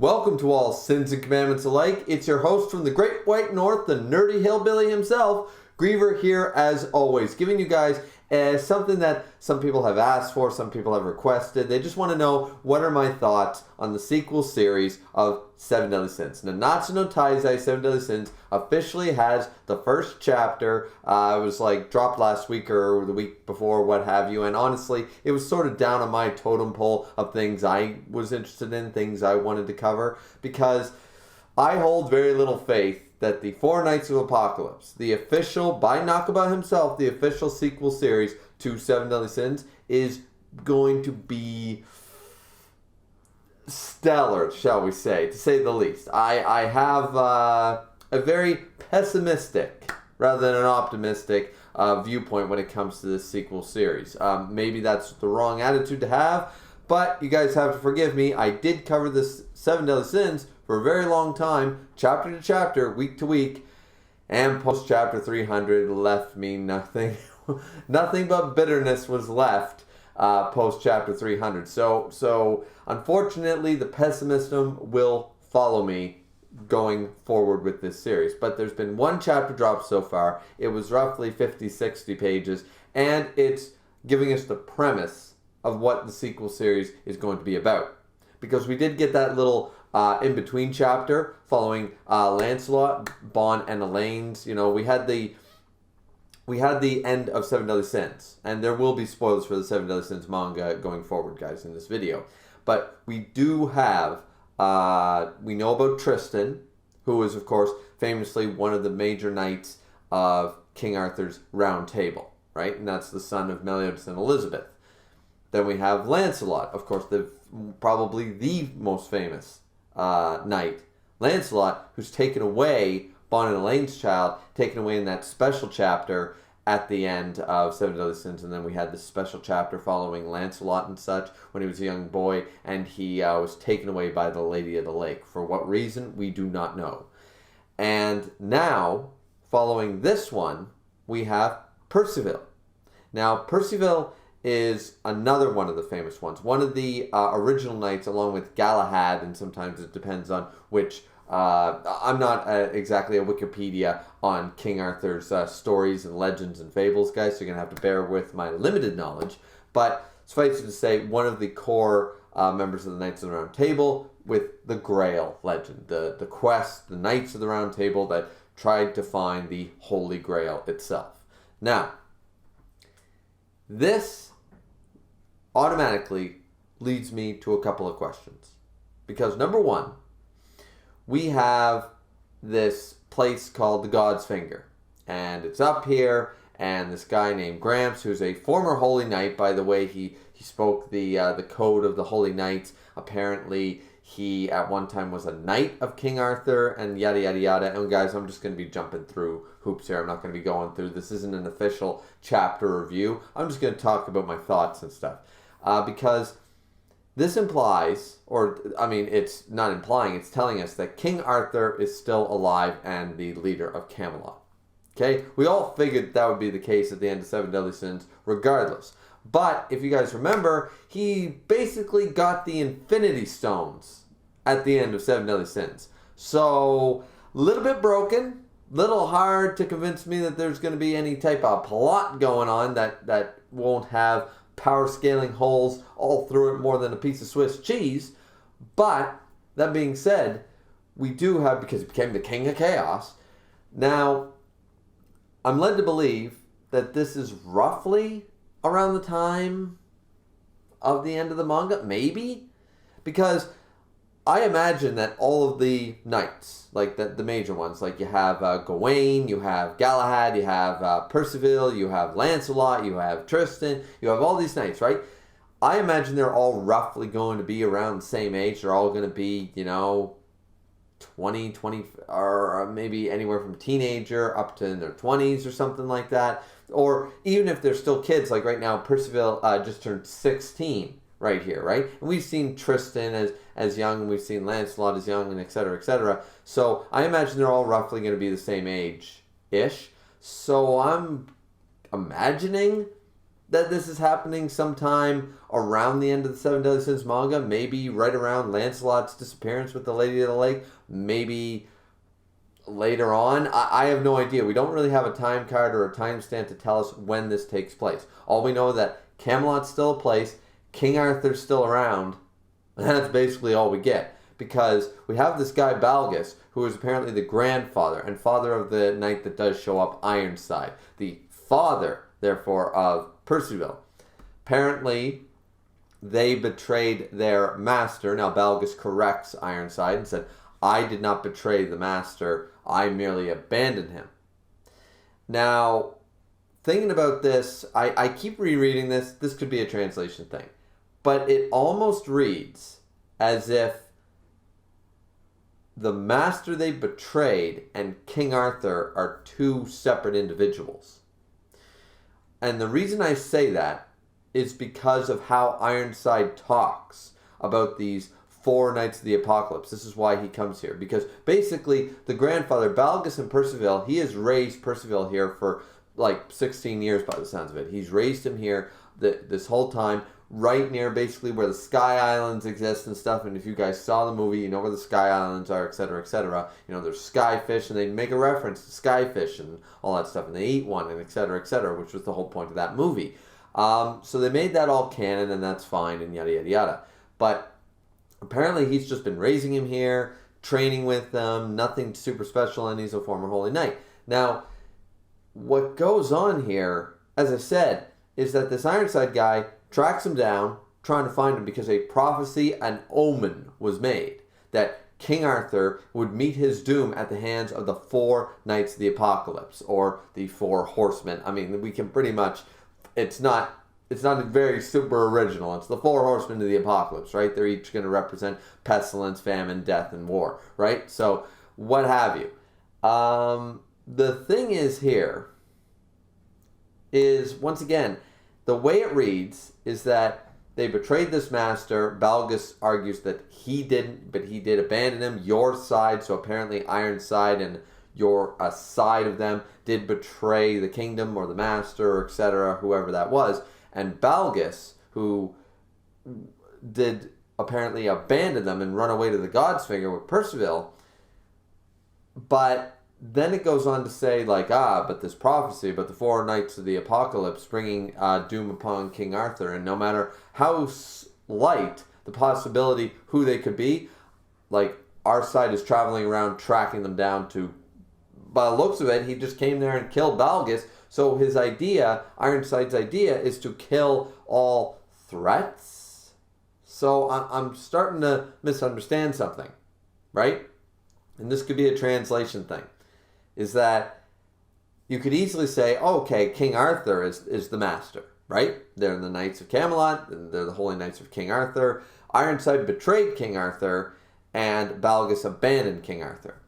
Welcome to all sins and commandments alike. It's your host from the Great White North, the nerdy hillbilly himself, Griever here as always, giving you guys something that some people have asked for, some people have requested. They just want to know what are my thoughts on the sequel series of Seven Deadly Sins. Nanatsu no Taizai Seven Deadly Sins officially has the first chapter. It was like dropped last week or the week before, what have you. And honestly, it was sort of down on my totem pole of things I was interested in, things I wanted to cover, because I hold very little faith that the Four Knights of Apocalypse, the official, by Nakaba himself, the official sequel series to Seven Deadly Sins, is going to be stellar, shall we say, to say the least. I have a very pessimistic, rather than an optimistic, viewpoint when it comes to this sequel series. Maybe that's the wrong attitude to have, but you guys have to forgive me. I did cover this Seven Deadly Sins for a very long time, chapter to chapter, week to week, and post chapter 300 left me nothing. Nothing but bitterness was left post chapter 300. So unfortunately, the pessimism will follow me going forward with this series. But there's been one chapter dropped so far. It was roughly 50-60 pages, and it's giving us the premise of what the sequel series is going to be about. Because we did get that little in-between chapter following Lancelot, Bon, and Elaine's. You know, we had the end of Seven Deadly Sins, and there will be spoilers for the Seven Deadly Sins manga going forward, guys, in this video. But we do have, we know about Tristan, who is, of course, famously one of the major knights of King Arthur's Round Table, right? And that's the son of Meliodas and Elizabeth. Then we have Lancelot, of course, probably the most famous knight, Lancelot, who's taken away, Bon and Elaine's child, taken away in that special chapter at the end of Seven Deadly Sins. And then we had this special chapter following Lancelot and such when he was a young boy, and he was taken away by the Lady of the Lake. For what reason, we do not know. And now, following this one, we have Percival. Now, Percival is another one of the famous ones. One of the original knights, along with Galahad, and sometimes it depends on which. I'm not exactly a Wikipedia on King Arthur's stories and legends and fables, guys, so you're going to have to bear with my limited knowledge. But suffice it to say, one of the core members of the Knights of the Round Table with the Grail legend, the quest, the Knights of the Round Table that tried to find the Holy Grail itself. Now, this automatically leads me to a couple of questions. Because number one, we have this place called the God's Finger. And it's up here, and this guy named Gramps, who's a former Holy Knight, by the way, he spoke the code of the Holy Knights. Apparently, he at one time was a knight of King Arthur, and yada, yada, yada. And guys, I'm just going to be jumping through hoops here. I'm not going to be going through. This isn't an official chapter review. I'm just going to talk about my thoughts and stuff. Because this implies, or I mean, it's not implying, it's telling us that King Arthur is still alive and the leader of Camelot. Okay? We all figured that would be the case at the end of Seven Deadly Sins regardless. But if you guys remember, he basically got the Infinity Stones at the end of Seven Deadly Sins. So, a little bit broken, little hard to convince me that there's going to be any type of plot going on that won't have power scaling holes all through it more than a piece of Swiss cheese. But, that being said, we do have, because he became the King of Chaos. Now, I'm led to believe that this is roughly around the time of the end of the manga, maybe? Because I imagine that all of the knights, like the major ones, like you have Gawain, you have Galahad, you have Percival, you have Lancelot, you have Tristan, you have all these knights, right? I imagine they're all roughly going to be around the same age. They're all going to be, 20, or maybe anywhere from teenager up to in their 20s or something like that. Or even if they're still kids, like right now, Percival just turned 16 right here, right? And we've seen Tristan as young, and we've seen Lancelot as young, and et cetera, et cetera. So I imagine they're all roughly going to be the same age-ish. So I'm imagining that this is happening sometime around the end of the Seven Deadly Sins manga, maybe right around Lancelot's disappearance with the Lady of the Lake, maybe later on. I have no idea. We don't really have a time card or a timestamp to tell us when this takes place. All we know is that Camelot's still a place, King Arthur's still around, and that's basically all we get. Because we have this guy Balgus, who is apparently the grandfather and father of the knight that does show up, Ironside. The father, therefore, of Percival. Apparently, they betrayed their master. Now, Balgus corrects Ironside and said, I did not betray the master. I merely abandoned him. Now, thinking about this, I keep rereading this. This could be a translation thing. But it almost reads as if the master they betrayed and King Arthur are two separate individuals. And the reason I say that is because of how Ironside talks about these 4 Knights of the Apocalypse. This is why he comes here. Because basically, the grandfather, Balgus and Percival, he has raised Percival here for like 16 years by the sounds of it. He's raised him here this whole time, right near basically where the Sky Islands exist and stuff. And if you guys saw the movie, you know where the Sky Islands are, etc., etc. You know, there's skyfish, and they make a reference to skyfish and all that stuff, and they eat one, and etc., etc., which was the whole point of that movie. So they made that all canon, and that's fine, and yada, yada, yada. But apparently he's just been raising him here, training with them, nothing super special, and he's a former Holy Knight. Now, what goes on here, as I said, is that this Ironside guy tracks him down, trying to find him because a prophecy, an omen was made that King Arthur would meet his doom at the hands of the 4 Knights of the Apocalypse, or the 4 Horsemen. I mean, we can pretty much, it's not very super original. It's the 4 Horsemen of the Apocalypse, right? They're each going to represent pestilence, famine, death, and war, right? So, what have you. The thing is here is, once again, the way it reads is that they betrayed this master. Balgus argues that he didn't, but he did abandon him. Your side, so apparently Ironside and your side of them did betray the kingdom or the master, etc., whoever that was. And Balgus, who did apparently abandon them and run away to the God's Finger with Percival, but then it goes on to say, like, but this prophecy about the 4 Knights of the Apocalypse bringing doom upon King Arthur, and no matter how slight the possibility who they could be, like, our side is traveling around tracking them down to, by the looks of it, he just came there and killed Balgus. So his idea, Ironside's idea, is to kill all threats. So I'm starting to misunderstand something, right? And this could be a translation thing. Is that you could easily say, okay, King Arthur is the master, right? They're the Knights of Camelot, and they're the Holy Knights of King Arthur. Ironside betrayed King Arthur, and Balgus abandoned King Arthur.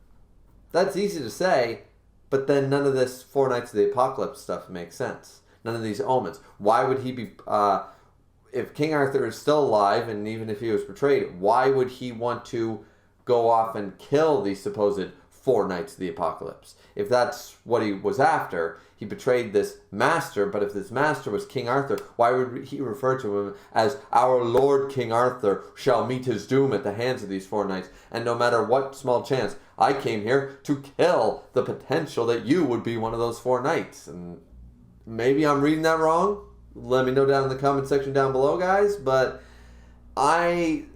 That's easy to say, but then none of this 4 Knights of the Apocalypse stuff makes sense. None of these omens. Why would he be, if King Arthur is still alive, and even if he was betrayed, why would he want to go off and kill the supposed 4 Knights of the Apocalypse? If that's what he was after, he betrayed this master, but if this master was King Arthur, why would he refer to him as our Lord King Arthur shall meet his doom at the hands of these 4 knights? And no matter what small chance, I came here to kill the potential that you would be one of those 4 knights. And maybe I'm reading that wrong. Let me know down in the comment section down below, guys. But I'm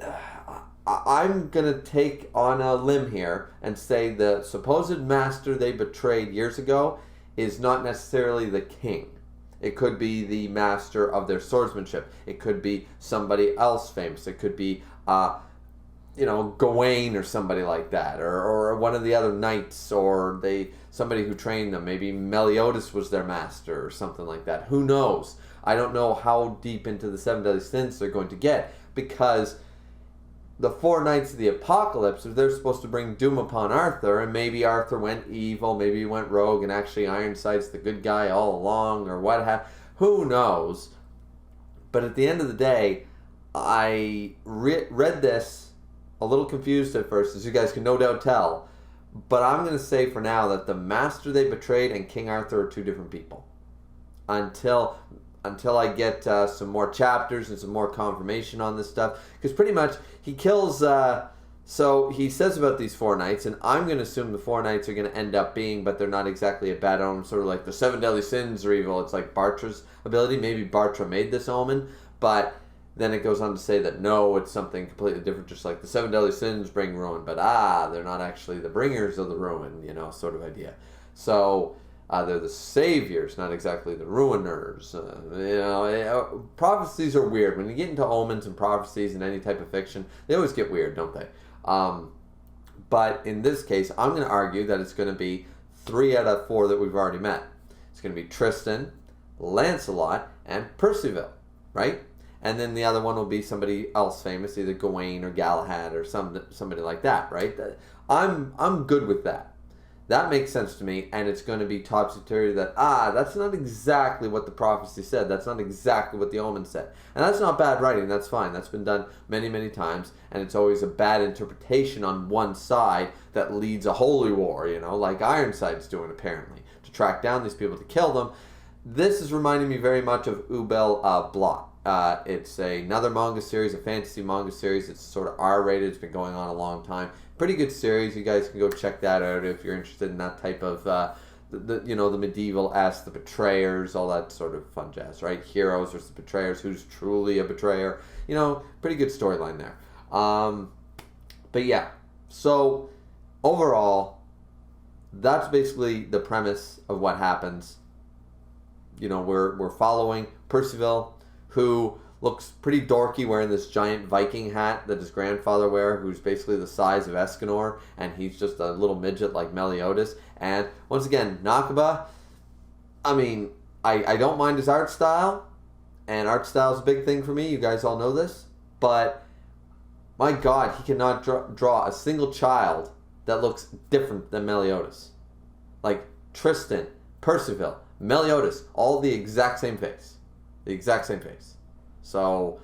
going to take on a limb here and say the supposed master they betrayed years ago is not necessarily the king. It could be the master of their swordsmanship. It could be somebody else famous. It could be, Gawain or somebody like that, or one of the other knights, or somebody who trained them. Maybe Meliodas was their master or something like that. Who knows? I don't know how deep into the 7 Deadly Sins they're going to get, because the 4 Knights of the Apocalypse, if they're supposed to bring doom upon Arthur, and maybe Arthur went evil, maybe he went rogue, and actually Ironside's the good guy all along, or what have, who knows? But at the end of the day, I read this a little confused at first, as you guys can no doubt tell, but I'm going to say for now that the master they betrayed and King Arthur are 2 different people. Until until I get some more chapters and some more confirmation on this stuff. Because pretty much he kills... So he says about these 4 knights, and I'm going to assume the 4 knights are going to end up being, but they're not exactly a bad omen, sort of like the 7 deadly sins are evil. It's like Bartra's ability. Maybe Bartra made this omen, but then it goes on to say that no, it's something completely different, just like the 7 deadly sins bring ruin, but they're not actually the bringers of the ruin, sort of idea. So they're the saviors, not exactly the ruiners. Prophecies are weird. When you get into omens and prophecies in any type of fiction, they always get weird, don't they? But in this case, I'm going to argue that it's going to be 3 out of 4 that we've already met. It's going to be Tristan, Lancelot, and Percival, right? And then the other one will be somebody else famous, either Gawain or Galahad or somebody like that, right? I'm good with that. That makes sense to me, and it's going to be topsy-turvy that, that's not exactly what the prophecy said. That's not exactly what the omen said. And that's not bad writing. That's fine. That's been done many, many times, and it's always a bad interpretation on one side that leads a holy war, like Ironside's doing, apparently, to track down these people, to kill them. This is reminding me very much of Ubel Blot. It's another manga series, a fantasy manga series. It's sort of R-rated. It's been going on a long time. Pretty good series. You guys can go check that out if you're interested in that type of, the medieval-esque, the betrayers, all that sort of fun jazz, right? Heroes versus betrayers. Who's truly a betrayer? Pretty good storyline there. But yeah, so overall, that's basically the premise of what happens. We're following Percival, who looks pretty dorky wearing this giant Viking hat that his grandfather wear, who's basically the size of Escanor, and he's just a little midget like Meliodas. And once again, Nakaba, I don't mind his art style, and art style is a big thing for me. You guys all know this. But my God, he cannot draw a single child that looks different than Meliodas. Like Tristan, Percival, Meliodas, all the exact same face. The exact same face. So,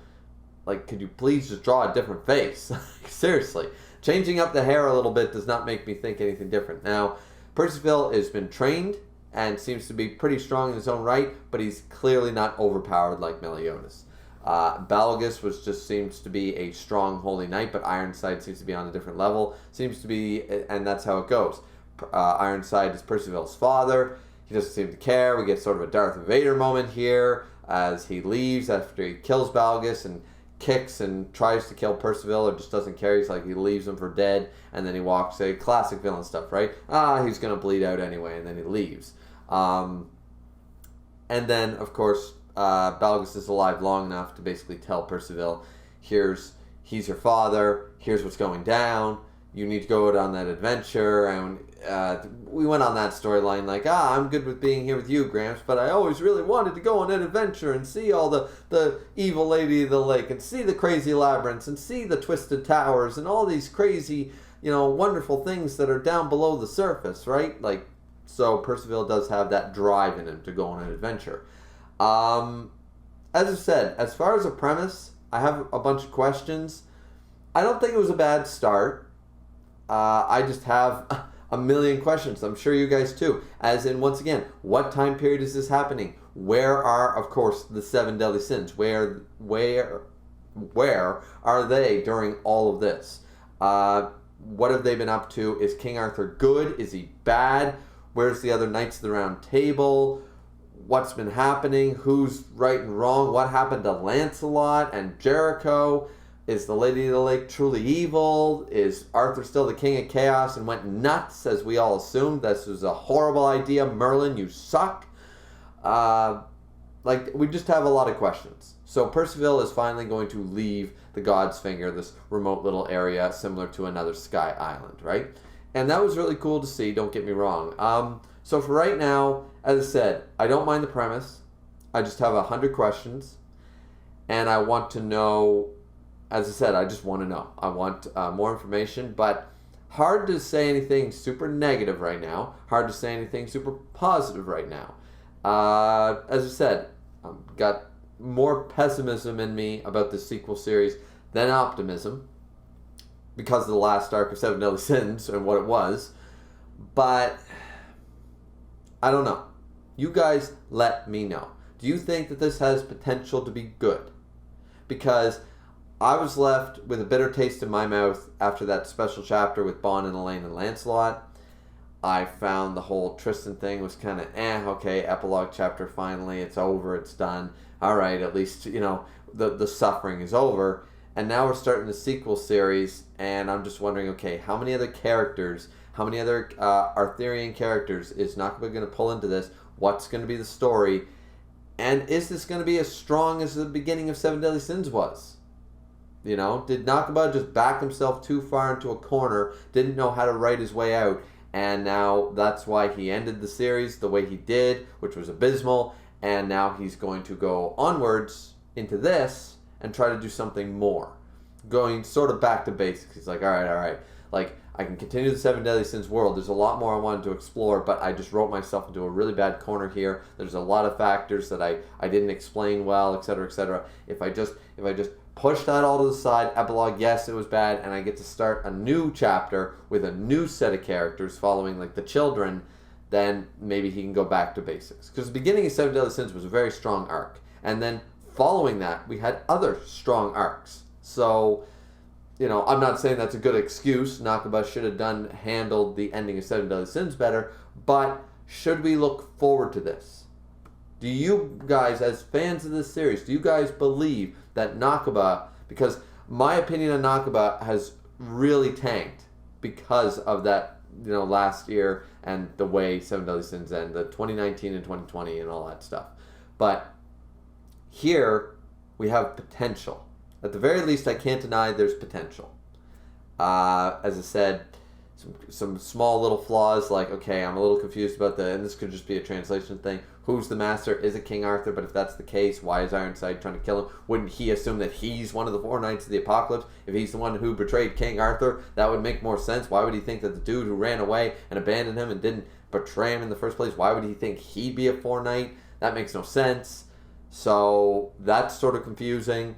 could you please just draw a different face? Seriously. Changing up the hair a little bit does not make me think anything different. Now, Percival has been trained and seems to be pretty strong in his own right, but he's clearly not overpowered like Meliodas. Balgus seems to be a strong holy knight, but Ironside seems to be on a different level. And that's how it goes. Ironside is Percival's father. He doesn't seem to care. We get sort of a Darth Vader moment here as he leaves after he kills Balgus and kicks and tries to kill Percival, or just doesn't care. He's like, he leaves him for dead, and then he walks. Classic villain stuff, right? He's going to bleed out anyway, and then he leaves. And then, of course, Balgus is alive long enough to basically tell Percival, he's your father, here's what's going down, you need to go out on that adventure. And we went on that storyline like, I'm good with being here with you, Gramps, but I always really wanted to go on an adventure and see all the evil lady of the lake, and see the crazy labyrinths, and see the twisted towers, and all these crazy, wonderful things that are down below the surface, right? So Percival does have that drive in him to go on an adventure. As I said, as far as a premise, I have a bunch of questions. I don't think it was a bad start. I just have a million questions. I'm sure you guys too. As in, once again, what time period is this happening? Where are, of course, the 7 deadly sins? Where are they during all of this? What have they been up to? Is King Arthur good? Is he bad? Where's the other knights of the Round Table? What's been happening? Who's right and wrong? What happened to Lancelot and Jericho? Is the Lady of the Lake truly evil? Is Arthur still the King of Chaos and went nuts, as we all assumed? This was a horrible idea. Merlin, you suck. We just have a lot of questions. So Percival is finally going to leave the God's Finger, this remote little area similar to another sky island, right? And that was really cool to see, don't get me wrong. So for right now, as I said, I don't mind the premise. I just have 100 questions. And I want to know... As I said, I just want to know. I want more information, but hard to say anything super negative right now. Hard to say anything super positive right now. As I said, I've got more pessimism in me about the sequel series than optimism because of the last arc of 7 Deadly Sins and what it was. But I don't know. You guys let me know. Do you think that this has potential to be good? Because I was left with a bitter taste in my mouth after that special chapter with Bond and Elaine and Lancelot. I found the whole Tristan thing was kind of okay, epilogue chapter, finally, it's over, it's done. All right, at least, the suffering is over. And now we're starting the sequel series, and I'm just wondering, okay, how many other characters, how many other Arthurian characters is Nakaba going to pull into this? What's going to be the story? And is this going to be as strong as the beginning of Seven Deadly Sins was? Did Nakaba just back himself too far into a corner, didn't know how to write his way out, and now that's why he ended the series the way he did, which was abysmal, and now he's going to go onwards into this and try to do something more. Going sort of back to basics. He's like, all right. Like, I can continue the Seven Deadly Sins world. There's a lot more I wanted to explore, but I just wrote myself into a really bad corner here. There's a lot of factors that I didn't explain well, etc., etc. If I just push that all to the side, epilogue, yes, it was bad, and I get to start a new chapter with a new set of characters following, like, the children, then maybe he can go back to basics. Because the beginning of Seven Deadly Sins was a very strong arc. And then following that, we had other strong arcs. So, I'm not saying that's a good excuse. Nakaba should have handled the ending of Seven Deadly Sins better, but should we look forward to this? Do you guys, as fans of this series, do you guys believe that Nakaba, because my opinion on Nakaba has really tanked because of that, last year and the way Seven Deadly Sins end, the 2019 and 2020 and all that stuff. But here we have potential. At the very least, I can't deny there's potential. As I said, some small little flaws, like, okay, I'm a little confused about and this could just be a translation thing. Who's the master? Is it King Arthur? But if that's the case, why is Ironside trying to kill him? Wouldn't he assume that he's one of the four knights of the apocalypse? If he's the one who betrayed King Arthur, that would make more sense. Why would he think that the dude who ran away and abandoned him and didn't betray him in the first place, why would he think he'd be a four knight? That makes no sense. So that's sort of confusing.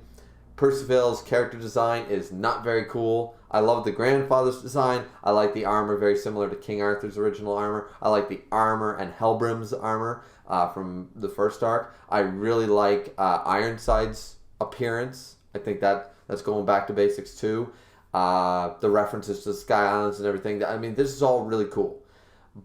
Percival's character design is not very cool. I love the grandfather's design. I like the armor, very similar to King Arthur's original armor. I like the armor and Helbrim's armor from the first arc. I really like Ironside's appearance. I think that's going back to basics too. The references to the Sky Islands and everything. I mean, this is all really cool.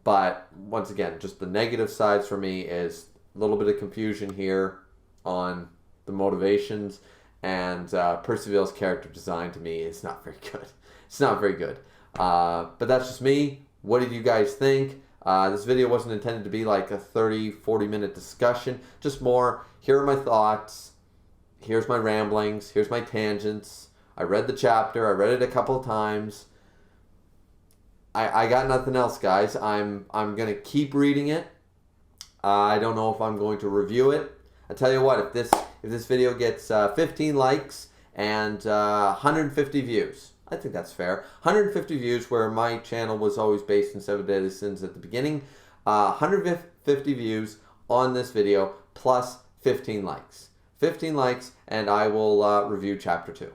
But once again, just the negative sides for me is a little bit of confusion here on the motivations. And Percival's character design to me is not very good. It's not very good. But that's just me. What did you guys think? This video wasn't intended to be like a 30-40 minute discussion. Just more, here are my thoughts. Here's my ramblings. Here's my tangents. I read the chapter. I read it a couple of times. I got nothing else, guys. I'm going to keep reading it. I don't know if I'm going to review it. I tell you what, if this video gets 15 likes and 150 views, I think that's fair. 150 views, where my channel was always based in Seven Deadly Sins at the beginning. 150 views on this video plus 15 likes. 15 likes, and I will review Chapter 2.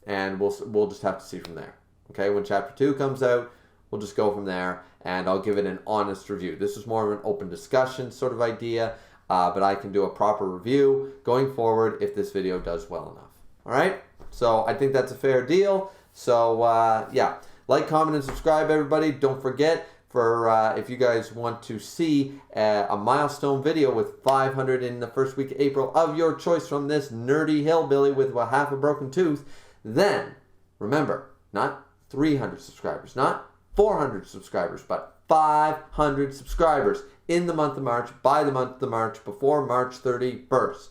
And we'll just have to see from there. Okay, when Chapter 2 comes out, we'll just go from there, and I'll give it an honest review. This is more of an open discussion sort of idea. But I can do a proper review going forward if this video does well enough. All right? So I think that's a fair deal. So, yeah. Like, comment, and subscribe, everybody. Don't forget, for if you guys want to see a milestone video with 500 in the first week of April of your choice from this nerdy hillbilly with half a broken tooth, then remember, not 300 subscribers, not 400 subscribers, but 500 subscribers in the month of March, by the month of March, before March 31st.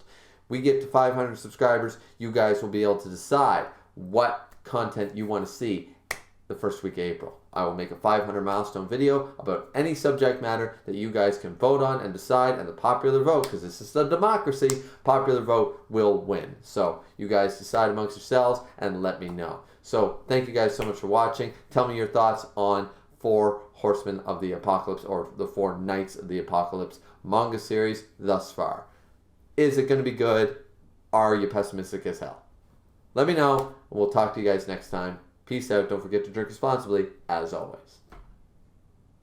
We get to 500 subscribers, you guys will be able to decide what content you want to see the first week of April. I will make a 500 milestone video about any subject matter that you guys can vote on and decide, and the popular vote, because this is a democracy, popular vote will win. So you guys decide amongst yourselves and let me know. So thank you guys so much for watching. Tell me your thoughts on 4 Horsemen of the Apocalypse, or the 4 Knights of the Apocalypse manga series thus far. Is it going to be good? Are you pessimistic as hell? Let me know, and we'll talk to you guys next time. Peace out. Don't forget to drink responsibly, as always.